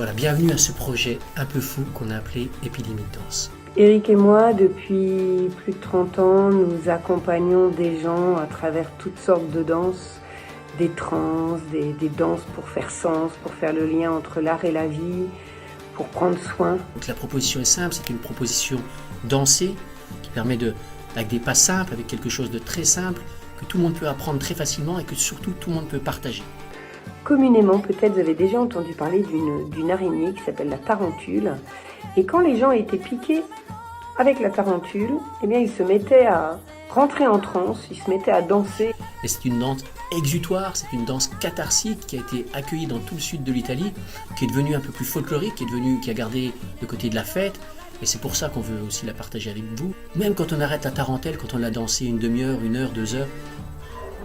Voilà, bienvenue à ce projet un peu fou qu'on a appelé Épidémie de danse. Eric et moi, depuis plus de 30 ans, nous accompagnons des gens à travers toutes sortes de danses, des trans, des danses pour faire sens, pour faire le lien entre l'art et la vie, pour prendre soin. Donc la proposition est simple, c'est une proposition dansée qui permet avec des pas simples, avec quelque chose de très simple, que tout le monde peut apprendre très facilement et que surtout tout le monde peut partager. Communément, peut-être vous avez déjà entendu parler d'une araignée qui s'appelle la tarentule. Et quand les gens étaient piqués avec la tarentule, eh bien ils se mettaient à rentrer en transe, ils se mettaient à danser. Et c'est une danse exutoire, c'est une danse catharsique qui a été accueillie dans tout le sud de l'Italie, qui est devenue un peu plus folklorique, qui a gardé le côté de la fête. Et c'est pour ça qu'on veut aussi la partager avec vous. Même quand on arrête la tarentelle, quand on l'a dansée une demi-heure, 1 heure, 2 heures,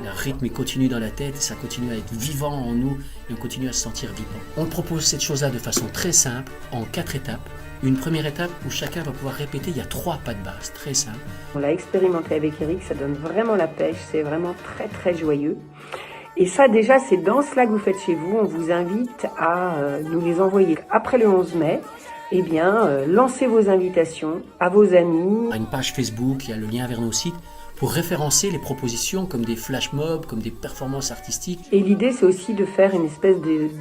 le rythme il continue dans la tête, et ça continue à être vivant en nous et on continue à se sentir vivant. On propose cette chose-là de façon très simple, en 4 étapes. Une première étape où chacun va pouvoir répéter, il y a 3 pas de base, très simple. On l'a expérimenté avec Eric, ça donne vraiment la pêche, c'est vraiment très très joyeux. Et ça déjà, ces danses-là que vous faites chez vous, on vous invite à nous les envoyer. Après le 11 mai, eh bien, lancez vos invitations à vos amis. À une page Facebook, il y a le lien vers nos sites, pour référencer les propositions comme des flash mobs, comme des performances artistiques. Et l'idée, c'est aussi de faire une espèce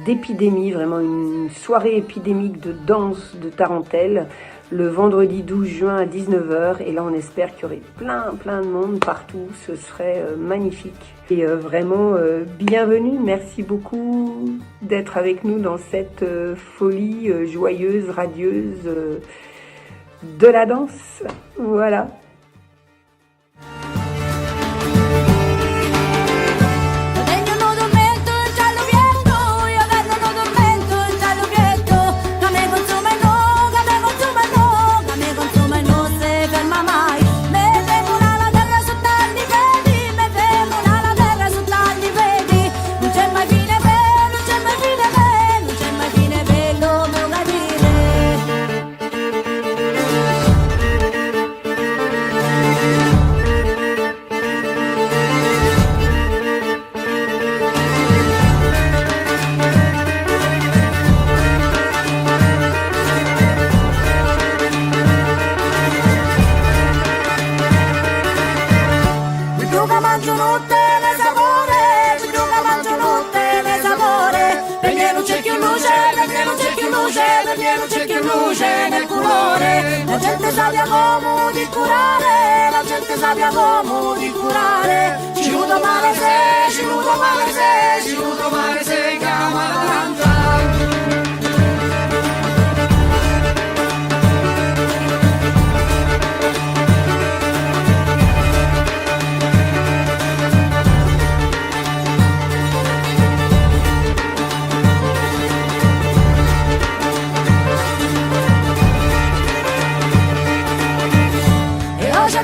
d'épidémie, vraiment une soirée épidémique de danse de tarentelle, le vendredi 12 juin à 19h. Et là, on espère qu'il y aurait plein de monde partout. Ce serait magnifique. Et vraiment, bienvenue. Merci beaucoup d'être avec nous dans cette folie joyeuse, radieuse de la danse. Voilà. La gente sappia come di curare, la gente sappia come di curare. Ci vedo male se, ci vedo male se, ci vedo male se, camaranta.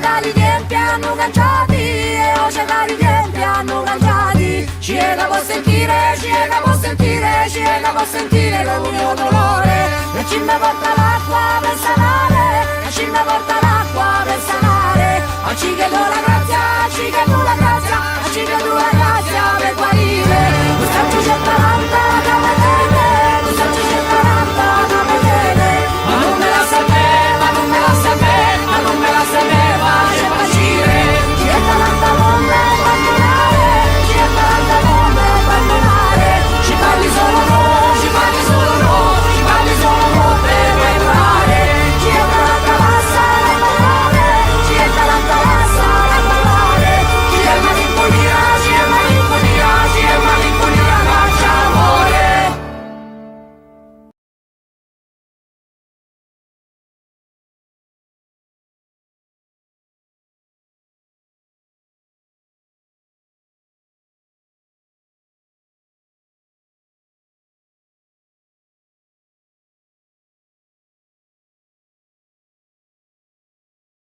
Dali tempi hanno cangiati e oggi dali tempi hanno cambiati. Ci può sentire, può sentire il mio dolore. E ci mi porta l'acqua per sanare, e ci mi porta l'acqua per sanare. A ci che tu la grazia, a ci che tu la grazia, a ci che tu la grazia per guarire.